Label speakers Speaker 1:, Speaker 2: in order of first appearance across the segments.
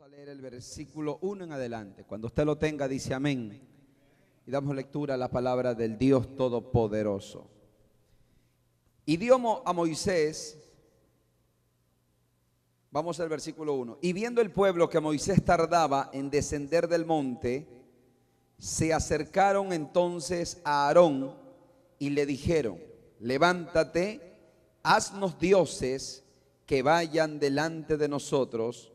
Speaker 1: a leer el versículo 1 en adelante. Cuando usted lo tenga, dice amén. Y damos lectura a la palabra del Dios Todopoderoso. Y dio a Moisés, vamos al versículo 1. Y viendo el pueblo que Moisés tardaba en descender del monte, se acercaron entonces a Aarón y le dijeron: levántate, haznos dioses que vayan delante de nosotros,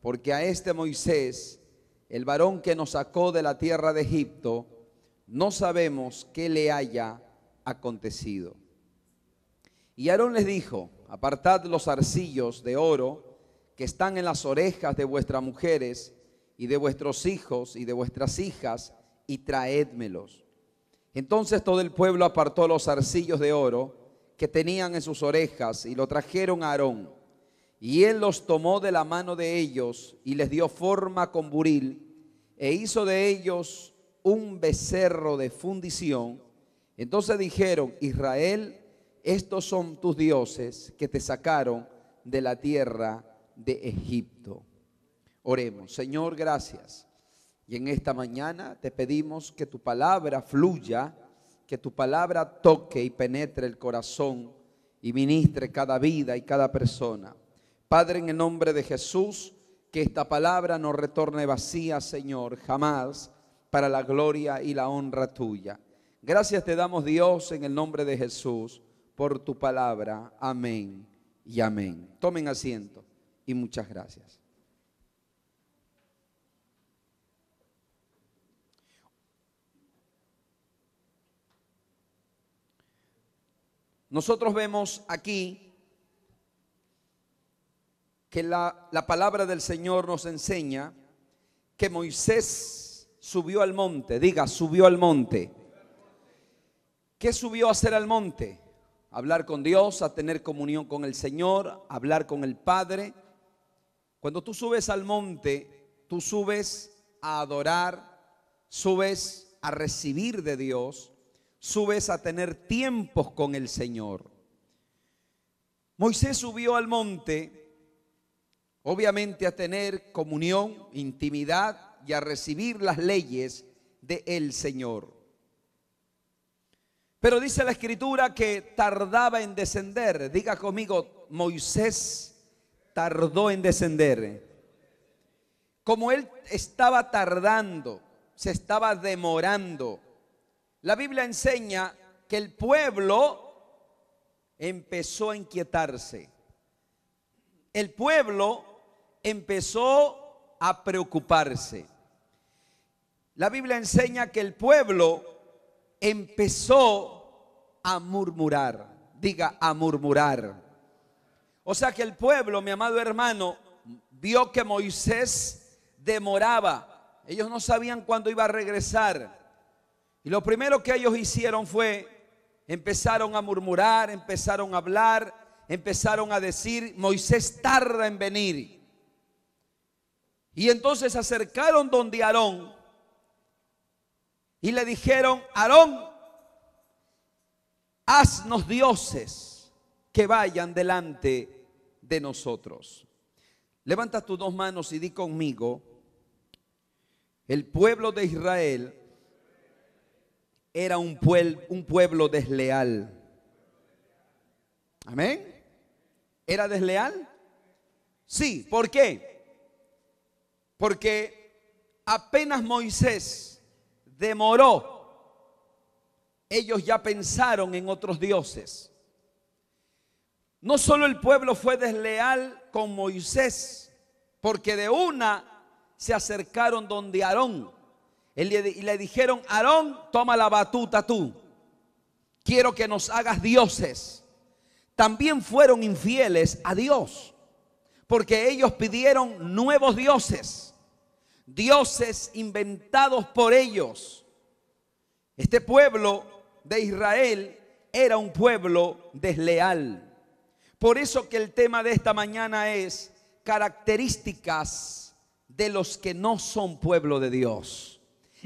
Speaker 1: porque a este Moisés, el varón que nos sacó de la tierra de Egipto, no sabemos qué le haya acontecido. Y Aarón les dijo: apartad los arcillos de oro que están en las orejas de vuestras mujeres y de vuestros hijos y de vuestras hijas, y traédmelos. Entonces todo el pueblo apartó los arcillos de oro que tenían en sus orejas y lo trajeron a Aarón. Y él los tomó de la mano de ellos y les dio forma con buril e hizo de ellos un becerro de fundición. Entonces dijeron: Israel, estos son tus dioses que te sacaron de la tierra de Egipto. Oremos. Señor, gracias. Y en esta mañana te pedimos que tu palabra fluya, que tu palabra toque y penetre el corazón y ministre cada vida y cada persona. Padre, en el nombre de Jesús, que esta palabra no retorne vacía, Señor, jamás, para la gloria y la honra tuya. Gracias te damos, Dios, en el nombre de Jesús, por tu palabra. Amén y amén. Tomen asiento y muchas gracias. Nosotros vemos aquí que la palabra del Señor nos enseña que Moisés subió al monte. Diga, subió al monte. ¿Qué subió a hacer al monte? A hablar con Dios, a tener comunión con el Señor, a hablar con el Padre. Cuando tú subes al monte, tú subes a adorar, subes a recibir de Dios, subes a tener tiempos con el Señor. Moisés subió al monte, obviamente a tener comunión, intimidad y a recibir las leyes del Señor. Pero dice la Escritura que tardaba en descender. Diga conmigo: Moisés tardó en descender. Como él estaba tardando, se estaba demorando, la Biblia enseña que el pueblo empezó a inquietarse. El pueblo empezó a preocuparse. La Biblia enseña que el pueblo empezó a murmurar. Diga, a murmurar. O sea que el pueblo, mi amado hermano, vio que Moisés demoraba. Ellos no sabían cuándo iba a regresar. Y lo primero que ellos hicieron fue, empezaron a murmurar, empezaron a hablar, empezaron a decir: Moisés tarda en venir. Y entonces se acercaron donde Aarón y le dijeron: Aarón, haznos dioses que vayan delante de nosotros. Levanta tus dos manos y di conmigo: el pueblo de Israel era un pueblo desleal. Amén. ¿Era desleal? Sí. ¿Por qué? Porque apenas Moisés demoró, ellos ya pensaron en otros dioses. No solo el pueblo fue desleal con Moisés, porque de una se acercaron donde Aarón y le dijeron: Aarón, toma la batuta tú, quiero que nos hagas dioses. También fueron infieles a Dios, porque ellos pidieron nuevos dioses, dioses inventados por ellos. Este pueblo de Israel era un pueblo desleal. Por eso que el tema de esta mañana es características de los que no son pueblo de Dios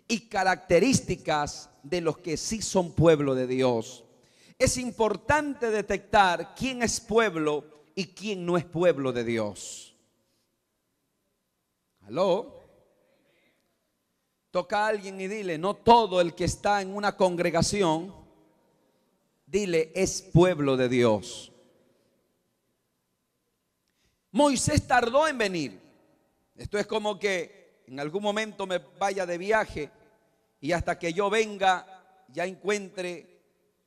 Speaker 1: y características de los que sí son pueblo de Dios. Es importante detectar quién es pueblo y quién no es pueblo de Dios. ¿Aló? Toca a alguien y dile, no todo el que está en una congregación, dile, es pueblo de Dios. Moisés tardó en venir. Esto es como que en algún momento me vaya de viaje y hasta que yo venga ya encuentre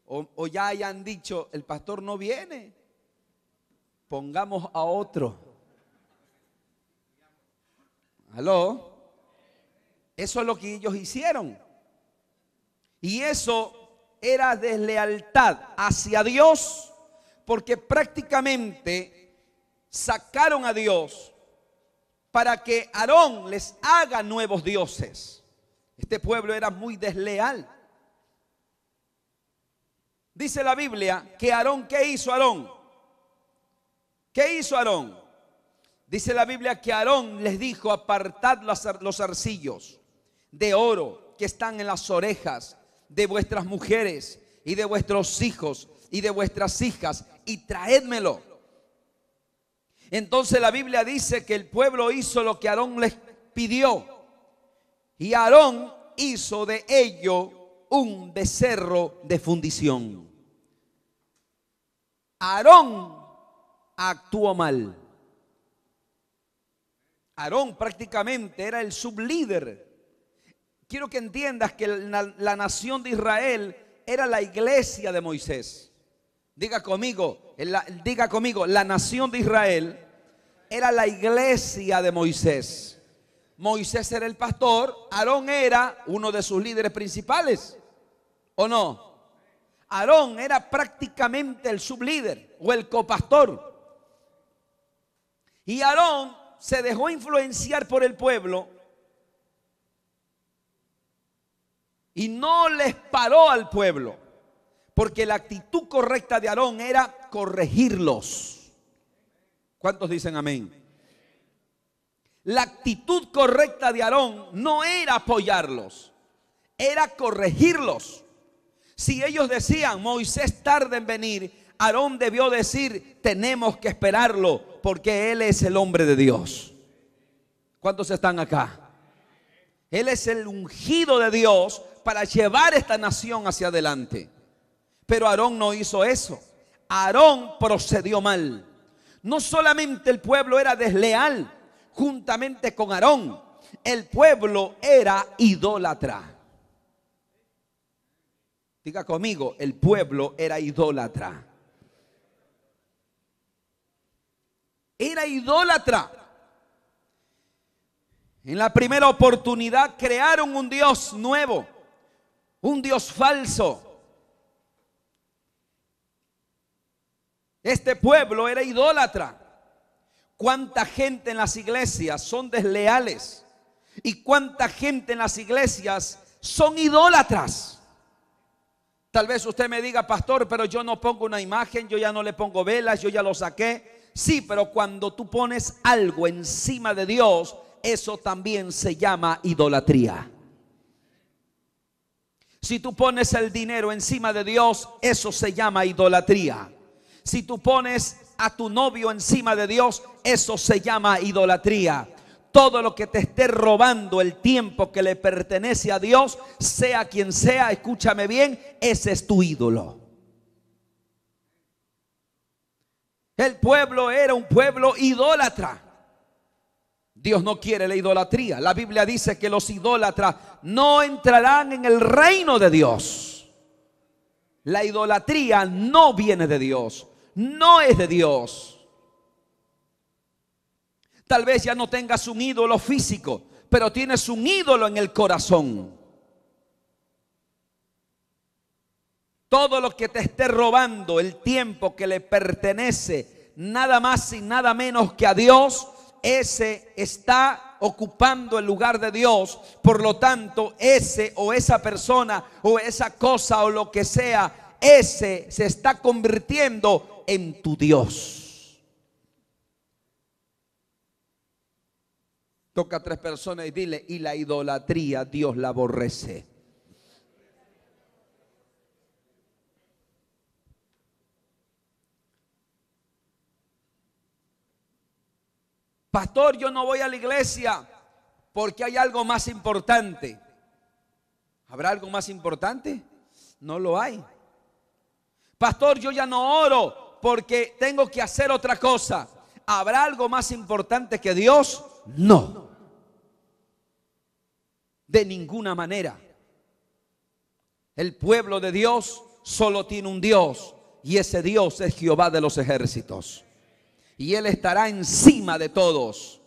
Speaker 1: o ya hayan dicho, el pastor no viene, pongamos a otro. ¿Aló? Eso es lo que ellos hicieron. Y eso era deslealtad hacia Dios, porque prácticamente sacaron a Dios para que Aarón les haga nuevos dioses. Este pueblo era muy desleal. Dice la Biblia que Aarón, ¿qué hizo Aarón? ¿Qué hizo Aarón? Dice la Biblia que Aarón les dijo, apartad los arcillos de oro que están en las orejas de vuestras mujeres y de vuestros hijos y de vuestras hijas y traédmelo. Entonces la Biblia dice que el pueblo hizo lo que Aarón les pidió y Aarón hizo de ello un becerro de fundición. Aarón actuó mal. Aarón prácticamente era el sublíder. Quiero que entiendas que la nación de Israel era la iglesia de Moisés. Diga conmigo, la nación de Israel era la iglesia de Moisés. Moisés era el pastor, Aarón era uno de sus líderes principales, ¿o no? Aarón era prácticamente el sublíder o el copastor. Y Aarón se dejó influenciar por el pueblo y no les paró al pueblo, porque la actitud correcta de Aarón era corregirlos. ¿Cuántos dicen amén? La actitud correcta de Aarón no era apoyarlos, era corregirlos. Si ellos decían, Moisés tarda en venir, Aarón debió decir, tenemos que esperarlo, porque él es el hombre de Dios. ¿Cuántos están acá? Él es el ungido de Dios para llevar esta nación hacia adelante. Pero Aarón no hizo eso. Aarón procedió mal. No solamente el pueblo era desleal, juntamente con Aarón, el pueblo era idólatra. Diga conmigo, el pueblo era idólatra. Era idólatra. En la primera oportunidad crearon un Dios nuevo, un Dios falso. Este pueblo era idólatra. ¿Cuánta gente en las iglesias son desleales? ¿Y cuánta gente en las iglesias son idólatras? Tal vez usted me diga, pastor, pero yo no pongo una imagen, yo ya no le pongo velas, yo ya lo saqué. Sí, pero cuando tú pones algo encima de Dios, eso también se llama idolatría. Si tú pones el dinero encima de Dios, eso se llama idolatría. Si tú pones a tu novio encima de Dios, eso se llama idolatría. Todo lo que te esté robando el tiempo que le pertenece a Dios, sea quien sea, escúchame bien, ese es tu ídolo. El pueblo era un pueblo idólatra. Dios no quiere la idolatría. La Biblia dice que los idólatras no entrarán en el reino de Dios. La idolatría no viene de Dios, no es de Dios. Tal vez ya no tengas un ídolo físico, pero tienes un ídolo en el corazón. Todo lo que te esté robando el tiempo que le pertenece, nada más y nada menos que a Dios, ese está ocupando el lugar de Dios. Por lo tanto, ese o esa persona o esa cosa o lo que sea, ese se está convirtiendo en tu Dios. Toca a 3 personas y dile, y la idolatría Dios la aborrece. Pastor, yo no voy a la iglesia porque hay algo más importante. ¿Habrá algo más importante? No lo hay. Pastor, yo ya no oro porque tengo que hacer otra cosa. ¿Habrá algo más importante que Dios? No. De ninguna manera. El pueblo de Dios solo tiene un Dios, y ese Dios es Jehová de los ejércitos. Y Él estará encima de todos.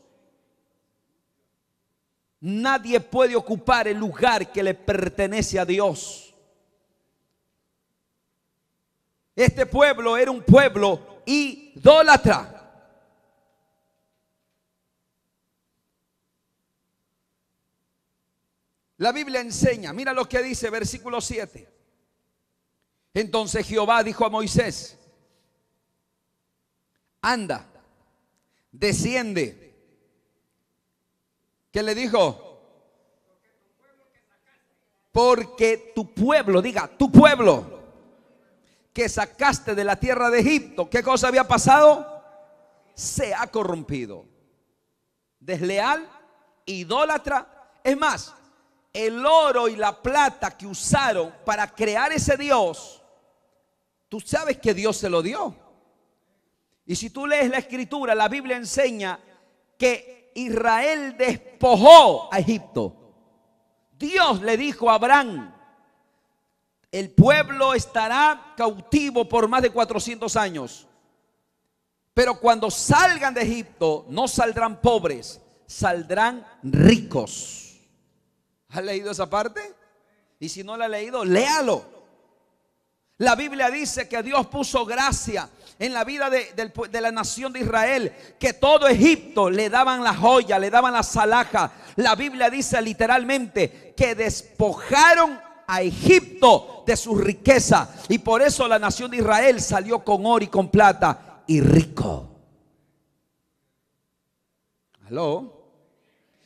Speaker 1: Nadie puede ocupar el lugar que le pertenece a Dios. Este pueblo era un pueblo idólatra. La Biblia enseña, mira lo que dice versículo 7. Entonces Jehová dijo a Moisés: anda, desciende. ¿Qué le dijo? Porque tu pueblo, diga, tu pueblo que sacaste de la tierra de Egipto, ¿qué cosa había pasado? Se ha corrompido. Desleal, idólatra. Es más, el oro y la plata que usaron para crear ese Dios, tú sabes que Dios se lo dio. Y si tú lees la escritura, la Biblia enseña que Israel despojó a Egipto. Dios le dijo a Abraham: el pueblo estará cautivo por más de 400 años. Pero cuando salgan de Egipto, no saldrán pobres, saldrán ricos. ¿Has leído esa parte? Y si no la has leído, léalo. La Biblia dice que Dios puso gracia en la vida de la nación de Israel, que todo Egipto le daban la joya, le daban las alhajas. La Biblia dice literalmente que despojaron a Egipto de su riqueza, y por eso la nación de Israel salió con oro y con plata y rico. ¿Aló?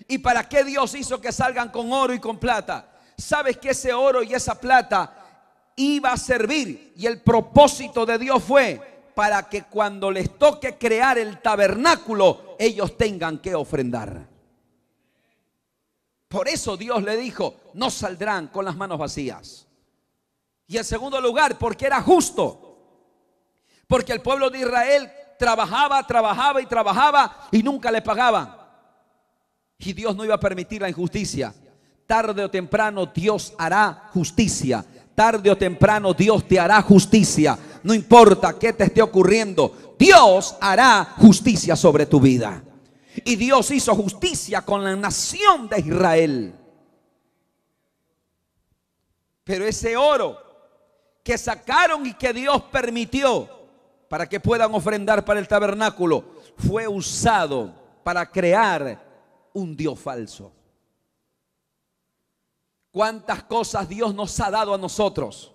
Speaker 1: ¿Y para qué Dios hizo que salgan con oro y con plata? ¿Sabes que ese oro y esa plata iba a servir? Y el propósito de Dios fue para que cuando les toque crear el tabernáculo, ellos tengan que ofrendar. Por eso Dios le dijo: no saldrán con las manos vacías. Y en segundo lugar, porque era justo. Porque el pueblo de Israel trabajaba y nunca le pagaban. Y Dios no iba a permitir la injusticia. Tarde o temprano Dios hará justicia. Tarde o temprano Dios te hará justicia. No importa qué te esté ocurriendo, Dios hará justicia sobre tu vida. Y Dios hizo justicia con la nación de Israel. Pero ese oro que sacaron y que Dios permitió para que puedan ofrendar para el tabernáculo, fue usado para crear un Dios falso. ¿Cuántas cosas Dios nos ha dado a nosotros?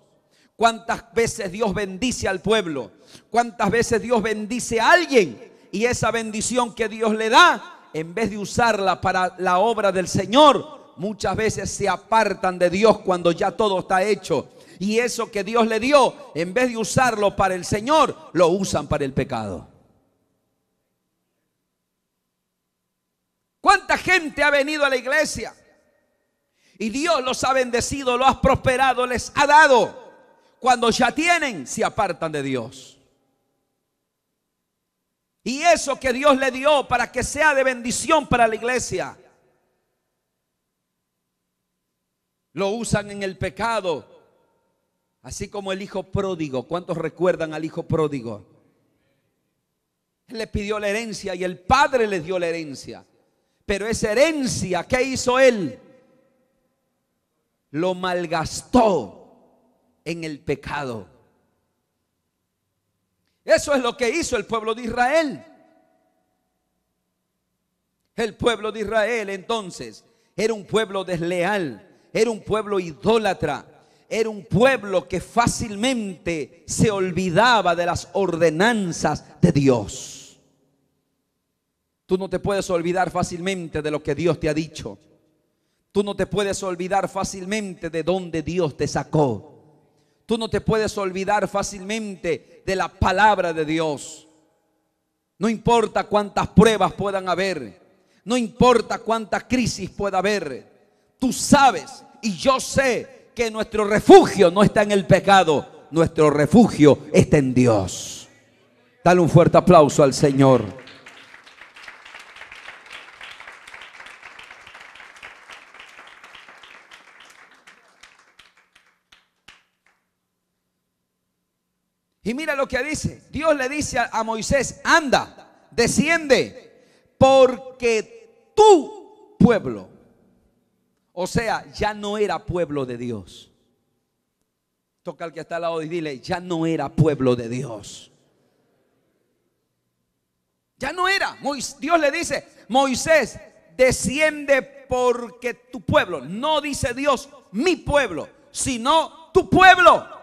Speaker 1: ¿Cuántas veces Dios bendice al pueblo? ¿Cuántas veces Dios bendice a alguien? Y esa bendición que Dios le da, en vez de usarla para la obra del Señor, muchas veces se apartan de Dios cuando ya todo está hecho. Y eso que Dios le dio, en vez de usarlo para el Señor, lo usan para el pecado. ¿Cuánta gente ha venido a la iglesia y Dios los ha bendecido, los ha prosperado, les ha dado? Cuando ya tienen, se apartan de Dios. Y eso que Dios le dio para que sea de bendición para la iglesia, lo usan en el pecado. Así como el hijo pródigo. ¿Cuántos recuerdan al hijo pródigo? Él le pidió la herencia y el padre le dio la herencia. Pero esa herencia, ¿qué hizo él? Lo malgastó en el pecado. Eso es lo que hizo el pueblo de Israel. El pueblo de Israel entonces era un pueblo desleal, era un pueblo idólatra, era un pueblo que fácilmente se olvidaba de las ordenanzas de Dios. Tú no te puedes olvidar fácilmente de lo que Dios te ha dicho. Tú no te puedes olvidar fácilmente de dónde Dios te sacó. Tú no te puedes olvidar fácilmente de la palabra de Dios. No importa cuántas pruebas puedan haber. No importa cuánta crisis pueda haber. Tú sabes y yo sé que nuestro refugio no está en el pecado. Nuestro refugio está en Dios. Dale un fuerte aplauso al Señor. Y mira lo que dice. Dios le dice a Moisés: anda, desciende, porque tu pueblo, o sea, ya no era pueblo de Dios. Toca al que está al lado y dile: ya no era pueblo de Dios. Ya no era. Dios le dice: Moisés, desciende porque tu pueblo, no dice Dios mi pueblo, sino tu pueblo.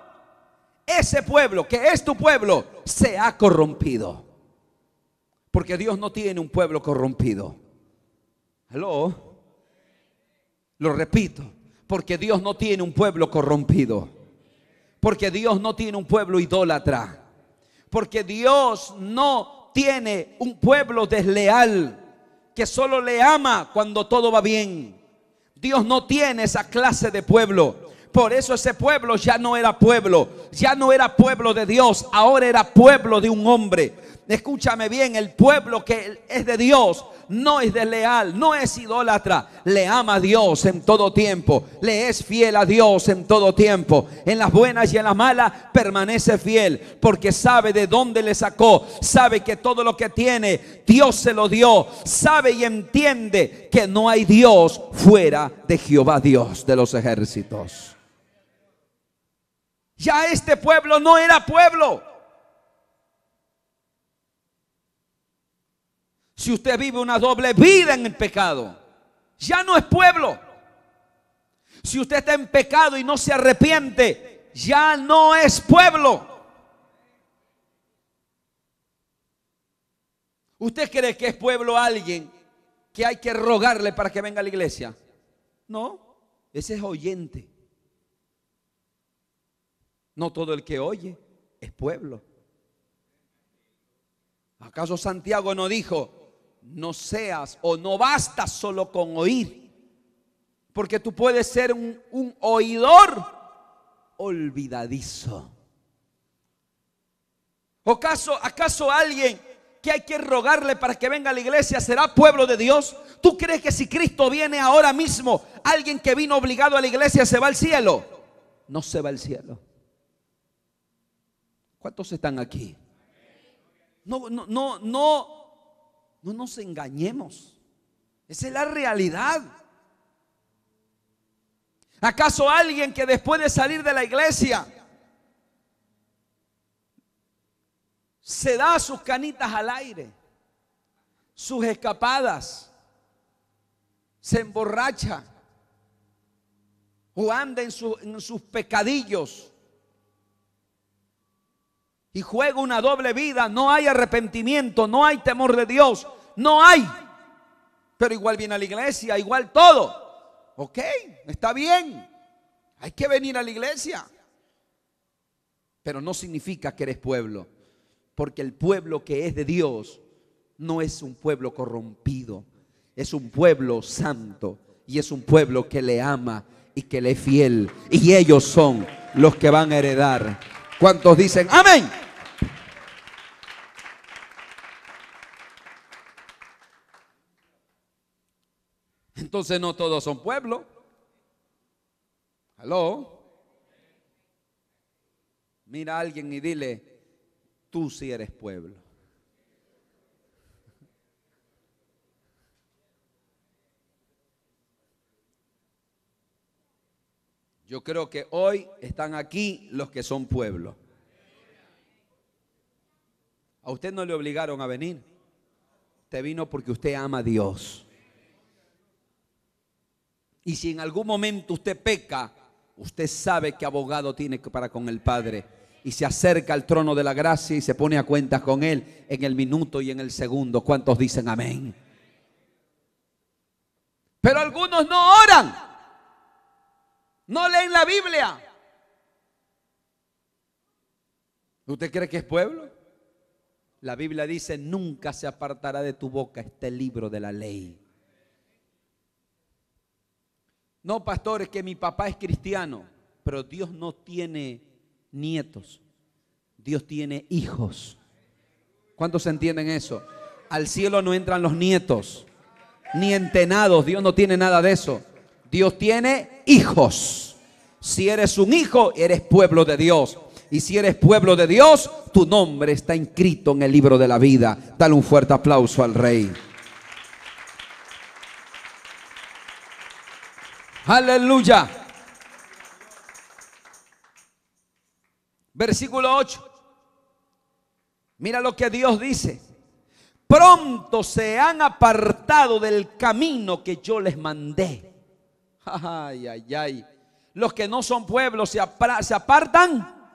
Speaker 1: Ese pueblo que es tu pueblo se ha corrompido. Porque Dios no tiene un pueblo corrompido. ¿Aló? Lo repito. Porque Dios no tiene un pueblo corrompido. Porque Dios no tiene un pueblo idólatra. Porque Dios no tiene un pueblo desleal que solo le ama cuando todo va bien. Dios no tiene esa clase de pueblo. Por eso ese pueblo ya no era pueblo. Ya no era pueblo de Dios. Ahora era pueblo de un hombre. Escúchame bien, el pueblo que es de Dios no es desleal, no es idólatra. Le ama a Dios en todo tiempo. Le es fiel a Dios en todo tiempo. En las buenas y en las malas permanece fiel. Porque sabe de dónde le sacó. Sabe que todo lo que tiene Dios se lo dio. Sabe y entiende que no hay Dios fuera de Jehová, Dios de los ejércitos. Ya este pueblo no era pueblo. Si usted vive una doble vida en el pecado, ya no es pueblo. Si usted está en pecado y no se arrepiente, ya no es pueblo. ¿Usted cree que es pueblo alguien que hay que rogarle para que venga a la iglesia? No, ese es oyente. No todo el que oye es pueblo. ¿Acaso Santiago no dijo: no seas o no basta solo con oír? Porque tú puedes ser un oidor olvidadizo. ¿Acaso alguien que hay que rogarle para que venga a la iglesia será pueblo de Dios? ¿Tú crees que si Cristo viene ahora mismo, alguien que vino obligado a la iglesia se va al cielo? No se va al cielo. ¿Cuántos están aquí? No nos engañemos. Esa es la realidad. ¿Acaso alguien que después de salir de la iglesia se da sus canitas al aire, sus escapadas, se emborracha o anda en sus pecadillos y juega una doble vida? No hay arrepentimiento, no hay temor de Dios, no hay. Pero igual viene a la iglesia, igual todo. Ok, está bien, hay que venir a la iglesia, pero no significa que eres pueblo. Porque el pueblo que es de Dios no es un pueblo corrompido, es un pueblo santo y es un pueblo que le ama y que le es fiel. Y ellos son los que van a heredar. ¿Cuántos dicen amén? Entonces no todos son pueblo. ¿Aló? Mira a alguien y dile: tú sí eres pueblo. Yo creo que hoy están aquí los que son pueblo. A usted no le obligaron a venir. Usted vino porque usted ama a Dios. Y si en algún momento usted peca, usted sabe que abogado tiene para con el Padre. Y se acerca al trono de la gracia y se pone a cuentas con Él en el minuto y en el segundo. ¿Cuántos dicen amén? Pero algunos no oran, no leen la Biblia. ¿Usted cree que es pueblo? La Biblia dice: nunca se apartará de tu boca este libro de la ley. No, pastor, es que mi papá es cristiano. Pero Dios no tiene nietos. Dios tiene hijos. ¿Cuántos entienden eso? Al cielo no entran los nietos, ni entenados. Dios no tiene nada de eso. Dios tiene hijos. Si eres un hijo, eres pueblo de Dios. Y si eres pueblo de Dios, tu nombre está inscrito en el libro de la vida. Dale un fuerte aplauso al Rey. Aleluya. Versículo 8. Mira lo que Dios dice. Pronto se han apartado del camino que yo les mandé. Ay, ay, ay. Los que no son pueblos se apartan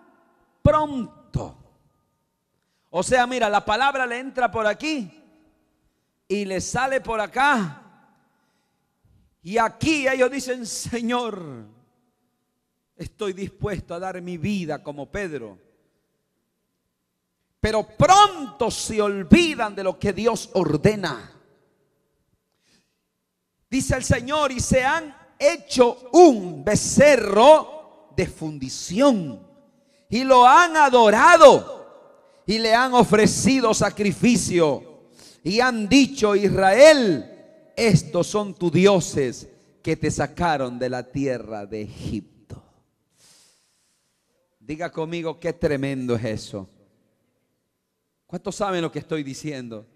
Speaker 1: pronto. O sea, mira, la palabra le entra por aquí y le sale por acá. Y aquí ellos dicen: Señor, estoy dispuesto a dar mi vida como Pedro. Pero pronto se olvidan de lo que Dios ordena. Dice el Señor: y se han hecho un becerro de fundición y lo han adorado y le han ofrecido sacrificio y han dicho: Israel, estos son tus dioses que te sacaron de la tierra de Egipto. Diga conmigo, qué tremendo es eso. ¿Cuántos saben lo que estoy diciendo?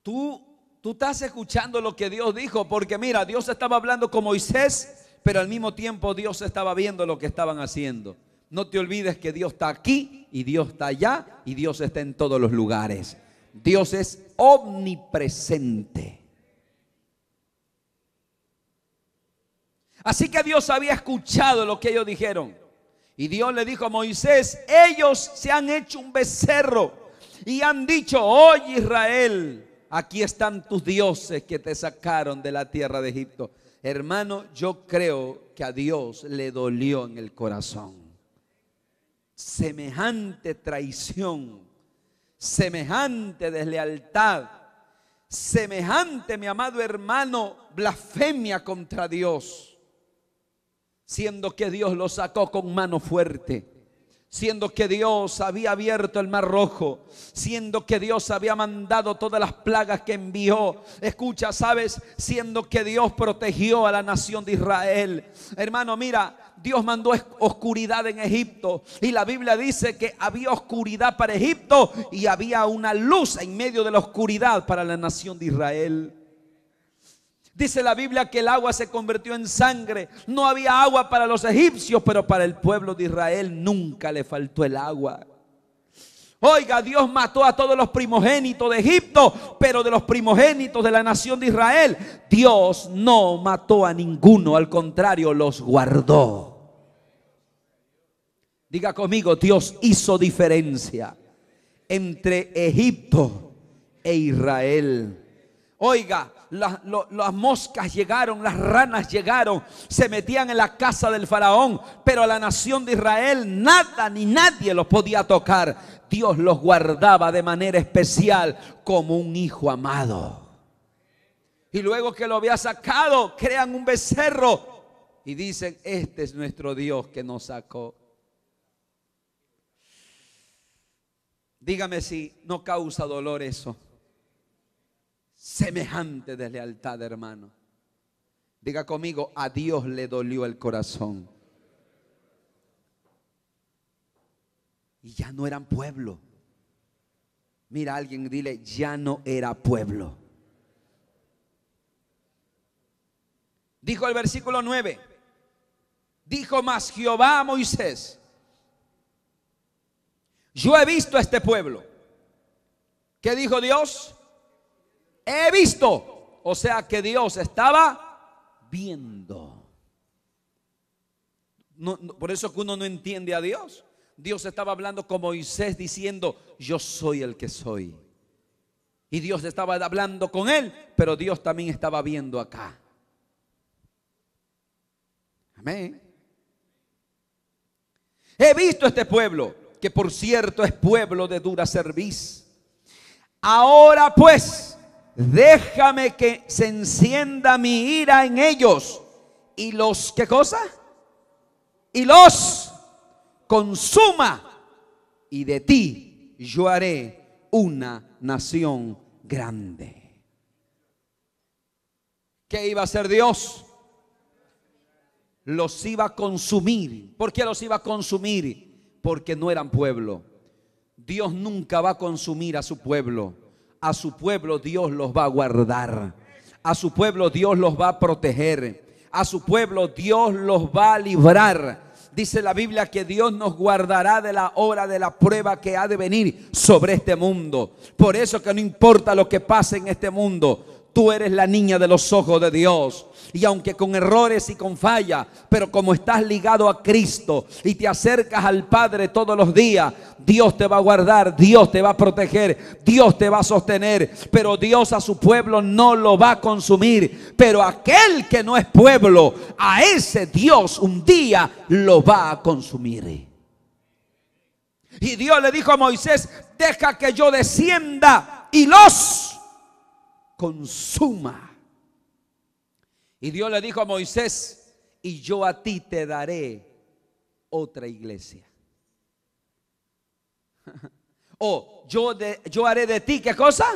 Speaker 1: Tú estás escuchando lo que Dios dijo, porque mira, Dios estaba hablando con Moisés, pero al mismo tiempo Dios estaba viendo lo que estaban haciendo. No te olvides que Dios está aquí y Dios está allá y Dios está en todos los lugares. Dios es omnipresente. Así que Dios había escuchado lo que ellos dijeron. Y Dios le dijo a Moisés: ellos se han hecho un becerro y han dicho: oye Israel, aquí están tus dioses que te sacaron de la tierra de Egipto. Hermano, yo creo que a Dios le dolió en el corazón semejante traición, semejante deslealtad, semejante, mi amado hermano, blasfemia contra Dios, siendo que Dios lo sacó con mano fuerte, siendo que Dios había abierto el mar rojo, siendo que Dios había mandado todas las plagas que envió. Escucha, ¿sabes? Siendo que Dios protegió a la nación de Israel. Hermano, mira, Dios mandó oscuridad en Egipto y la Biblia dice que había oscuridad para Egipto y había una luz en medio de la oscuridad para la nación de Israel. Dice la Biblia que el agua se convirtió en sangre. No había agua para los egipcios, pero para el pueblo de Israel nunca le faltó el agua. Oiga, Dios mató a todos los primogénitos de Egipto, pero de los primogénitos de la nación de Israel, Dios no mató a ninguno, al contrario, los guardó. Diga conmigo, Dios hizo diferencia entre Egipto e Israel. Oiga, las moscas llegaron, las ranas llegaron, se metían en la casa del faraón, pero a la nación de Israel nada ni nadie los podía tocar. Dios los guardaba de manera especial como un hijo amado. Y luego que lo había sacado, crean un becerro y dicen: este es nuestro Dios que nos sacó. Dígame si no causa dolor eso. Semejante deslealtad, hermano. Diga conmigo, a Dios le dolió el corazón. Y ya no eran pueblo. Mira a alguien, dile: ya no era pueblo. Dijo el versículo 9. Dijo más Jehová a Moisés: yo he visto a este pueblo. ¿Qué dijo Dios? He visto. O sea que Dios estaba viendo. Por eso que uno no entiende a Dios. Dios estaba hablando con Moisés diciendo: yo soy el que soy. Y Dios estaba hablando con él, pero Dios también estaba viendo acá. Amén. He visto este pueblo, que por cierto es pueblo de dura cerviz. Ahora pues, déjame que se encienda mi ira en ellos y los, ¿qué cosa? Y los consuma, y de ti yo haré una nación grande. ¿Qué iba a hacer Dios? Los iba a consumir. ¿Por qué los iba a consumir? Porque no eran pueblo. Dios nunca va a consumir a su pueblo. A su pueblo Dios los va a guardar. A su pueblo Dios los va a proteger. A su pueblo Dios los va a librar. Dice la Biblia que Dios nos guardará de la hora de la prueba que ha de venir sobre este mundo. Por eso que no importa lo que pase en este mundo, tú eres la niña de los ojos de Dios. Y aunque con errores y con falla, pero como estás ligado a Cristo y te acercas al Padre todos los días, Dios te va a guardar, Dios te va a proteger, Dios te va a sostener. Pero Dios a su pueblo no lo va a consumir. Pero aquel que no es pueblo, a ese Dios un día lo va a consumir. Y Dios le dijo a Moisés: deja que yo descienda y los consuma. Y Dios le dijo a Moisés: y yo a ti te daré otra iglesia. O yo haré de ti, ¿qué cosa?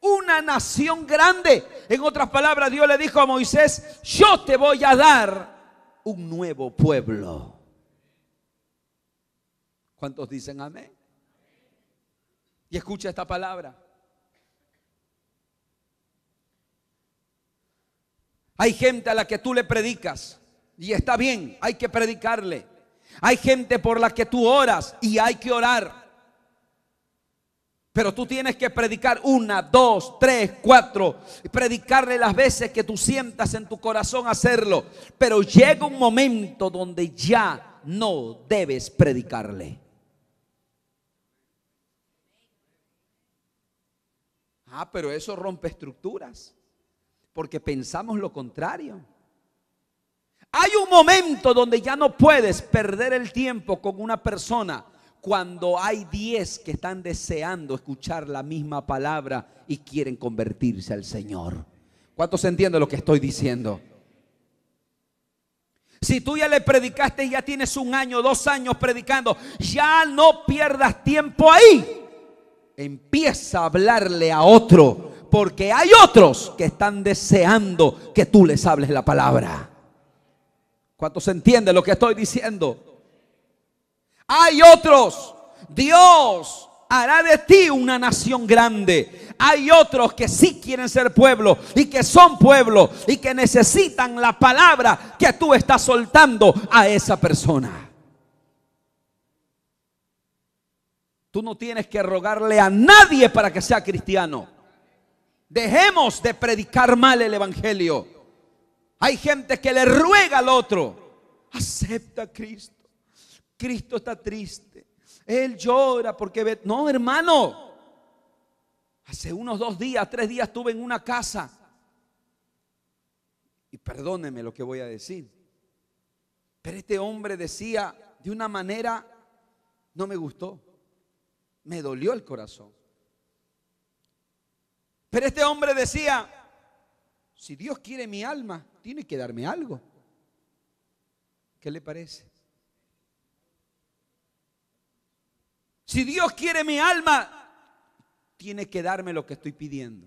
Speaker 1: Una nación grande. En otras palabras, Dios le dijo a Moisés: yo te voy a dar un nuevo pueblo. ¿Cuántos dicen amén? Y escucha esta palabra. Hay gente a la que tú le predicas y está bien, hay que predicarle. Hay gente por la que tú oras y hay que orar. Pero tú tienes que predicar 1, 2, 3, 4. Predicarle las veces que tú sientas en tu corazón hacerlo. Pero llega un momento donde ya no debes predicarle. Pero eso rompe estructuras. Porque pensamos lo contrario. Hay un momento donde ya no puedes perder el tiempo con una persona cuando hay 10 que están deseando escuchar la misma palabra y quieren convertirse al Señor. ¿Cuántos entienden lo que estoy diciendo? Si tú ya le predicaste y ya tienes 1 año, 2 años predicando, ya no pierdas tiempo ahí. Empieza a hablarle a otro. Porque hay otros que están deseando que tú les hables la palabra. ¿Cuántos entienden lo que estoy diciendo? Hay otros. Dios hará de ti una nación grande. Hay otros que sí quieren ser pueblo y que son pueblo y que necesitan la palabra que tú estás soltando a esa persona. Tú no tienes que rogarle a nadie para que sea cristiano. Dejemos de predicar mal el evangelio. Hay gente que le ruega al otro: acepta a Cristo. Cristo está triste. Él llora porque ve. No, hermano. Hace unos 2 días, 3 días estuve en una casa. Y perdóneme lo que voy a decir. Pero este hombre decía de una manera, no me gustó. Me dolió el corazón. Pero este hombre decía: si Dios quiere mi alma, tiene que darme algo. ¿Qué le parece? Si Dios quiere mi alma, tiene que darme lo que estoy pidiendo.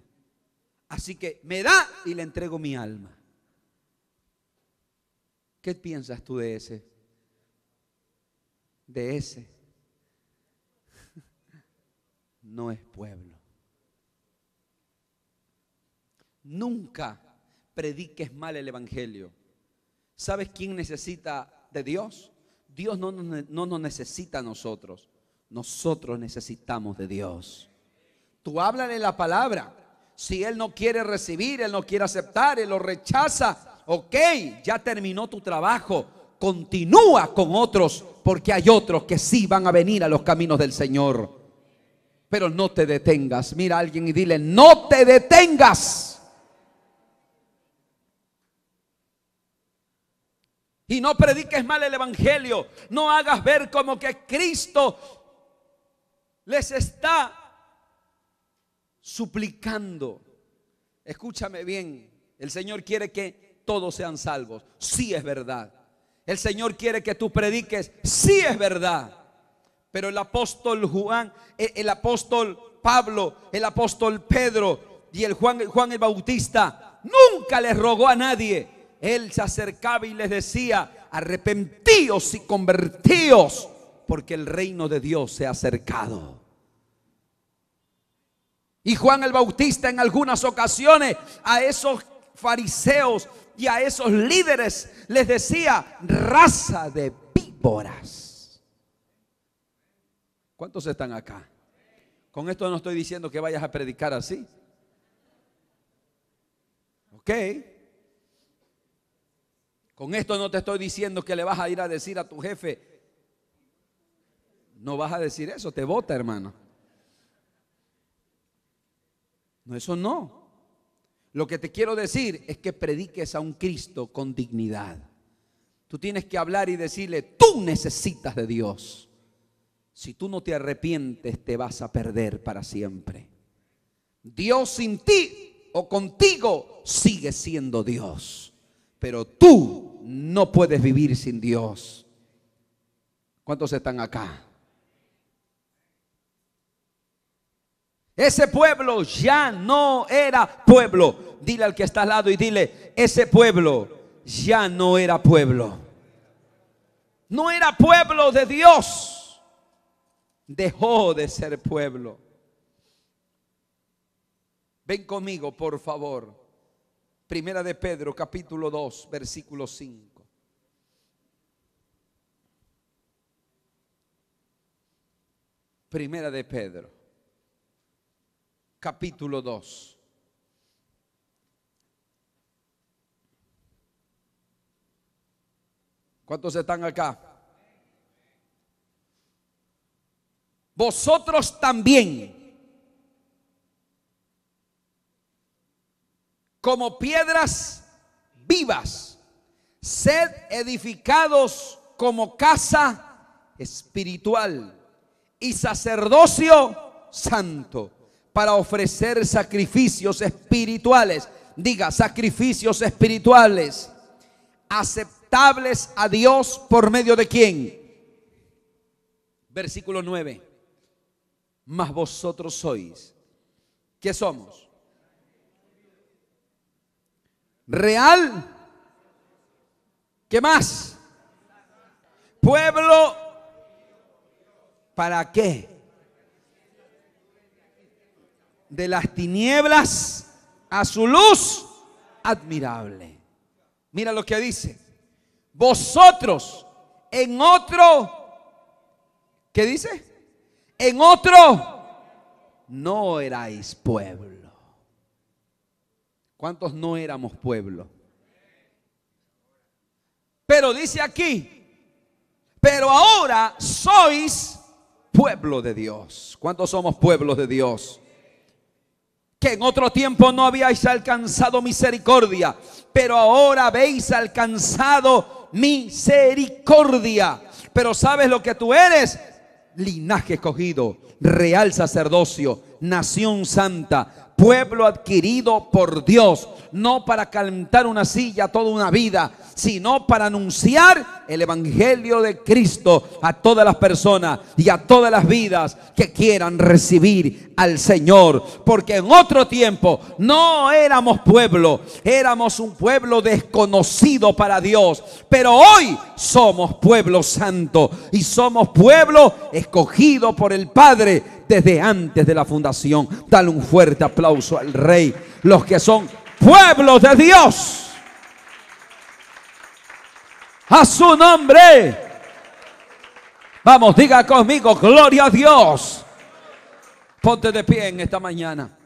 Speaker 1: Así que me da y le entrego mi alma. ¿Qué piensas tú de ese? De ese. No es pueblo. Nunca prediques mal el evangelio. ¿Sabes quién necesita de Dios? Dios no nos necesita a nosotros. Nosotros necesitamos de Dios. Tú háblale la palabra. Si Él no quiere recibir, Él no quiere aceptar, Él lo rechaza, ok, ya terminó tu trabajo. Continúa con otros, porque hay otros que sí van a venir a los caminos del Señor. Pero no te detengas. Mira a alguien y dile: no te detengas. Y no prediques mal el evangelio. No hagas ver como que Cristo les está suplicando. Escúchame bien, el Señor quiere que todos sean salvos. Sí, es verdad. El Señor quiere que tú prediques. Sí, es verdad. Pero el apóstol Juan, el apóstol Pablo, el apóstol Pedro y el Juan el Bautista nunca les rogó a nadie. Él se acercaba y les decía: arrepentíos y convertíos, porque el reino de Dios se ha acercado. Y Juan el Bautista en algunas ocasiones a esos fariseos y a esos líderes les decía: raza de víboras. ¿Cuántos están acá? Con esto no estoy diciendo que vayas a predicar así. ¿Ok? Con esto no te estoy diciendo que le vas a ir a decir a tu jefe. No vas a decir eso, te bota, hermano. No, eso no. Lo que te quiero decir es que prediques a un Cristo con dignidad. Tú tienes que hablar y decirle: tú necesitas de Dios. Si tú no te arrepientes, te vas a perder para siempre. Dios sin ti o contigo sigue siendo Dios, pero tú no puedes vivir sin Dios. ¿Cuántos están acá? Ese pueblo ya no era pueblo. Dile al que está al lado y dile: ese pueblo ya no era pueblo. No era pueblo de Dios. Dejó de ser pueblo. Ven conmigo, por favor. Primera de Pedro, capítulo 2, versículo 5. Primera de Pedro, capítulo 2. ¿Cuántos están acá? Vosotros también, como piedras vivas, sed edificados como casa espiritual y sacerdocio santo, para ofrecer sacrificios espirituales. Diga: sacrificios espirituales aceptables a Dios. ¿Por medio de quién? Versículo 9. Mas vosotros sois, ¿qué somos? Real. ¿Qué más? Pueblo. ¿Para qué? De las tinieblas a su luz admirable. Mira lo que dice: vosotros en otro, ¿qué dice? En otro no erais pueblo. ¿Cuántos no éramos pueblo? Pero dice aquí: pero ahora sois pueblo de Dios. ¿Cuántos somos pueblos de Dios? Que en otro tiempo no habíais alcanzado misericordia, pero ahora habéis alcanzado misericordia. Pero ¿sabes lo que tú eres? Linaje escogido, real sacerdocio, nación santa, pueblo adquirido por Dios, no para calentar una silla toda una vida, sino para anunciar el evangelio de Cristo a todas las personas y a todas las vidas que quieran recibir al Señor. Porque en otro tiempo no éramos pueblo, éramos un pueblo desconocido para Dios, pero hoy somos pueblo santo y somos pueblo escogido por el Padre desde antes de la fundación. Dale un fuerte aplauso al Rey. Los que son pueblos de Dios, a su nombre. Vamos, diga conmigo: gloria a Dios. Ponte de pie en esta mañana.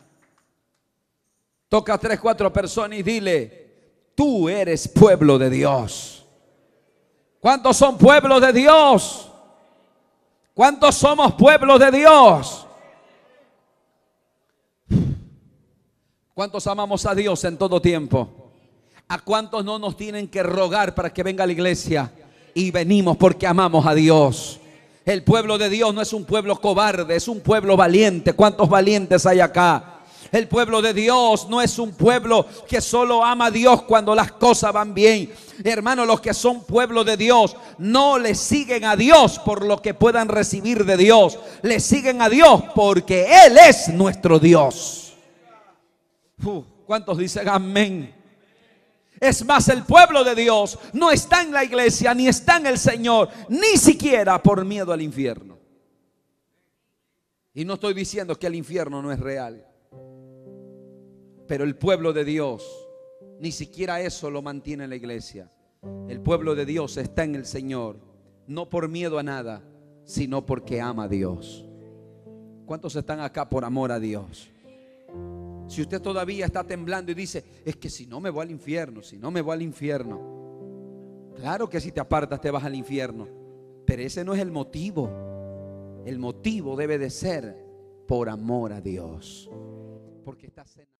Speaker 1: Toca a 3, 4 personas y dile: tú eres pueblo de Dios. ¿Cuántos son pueblos de Dios? ¿Cuántos somos pueblos de Dios? ¿Cuántos amamos a Dios en todo tiempo? ¿A cuántos no nos tienen que rogar para que venga a la iglesia? Y venimos porque amamos a Dios. El pueblo de Dios no es un pueblo cobarde, es un pueblo valiente. ¿Cuántos valientes hay acá? El pueblo de Dios no es un pueblo que solo ama a Dios cuando las cosas van bien. Hermano, los que son pueblo de Dios no le siguen a Dios por lo que puedan recibir de Dios. Le siguen a Dios porque Él es nuestro Dios. ¿Cuántos dicen amén? Es más, el pueblo de Dios no está en la iglesia, ni está en el Señor, ni siquiera por miedo al infierno. Y no estoy diciendo que el infierno no es real, pero el pueblo de Dios ni siquiera eso lo mantiene en la iglesia. El pueblo de Dios está en el Señor, no por miedo a nada, sino porque ama a Dios. ¿Cuántos están acá por amor a Dios? Si usted todavía está temblando y dice, es que si no me voy al infierno, si no me voy al infierno. Claro que si te apartas te vas al infierno, pero ese no es el motivo. El motivo debe de ser por amor a Dios. Porque estás en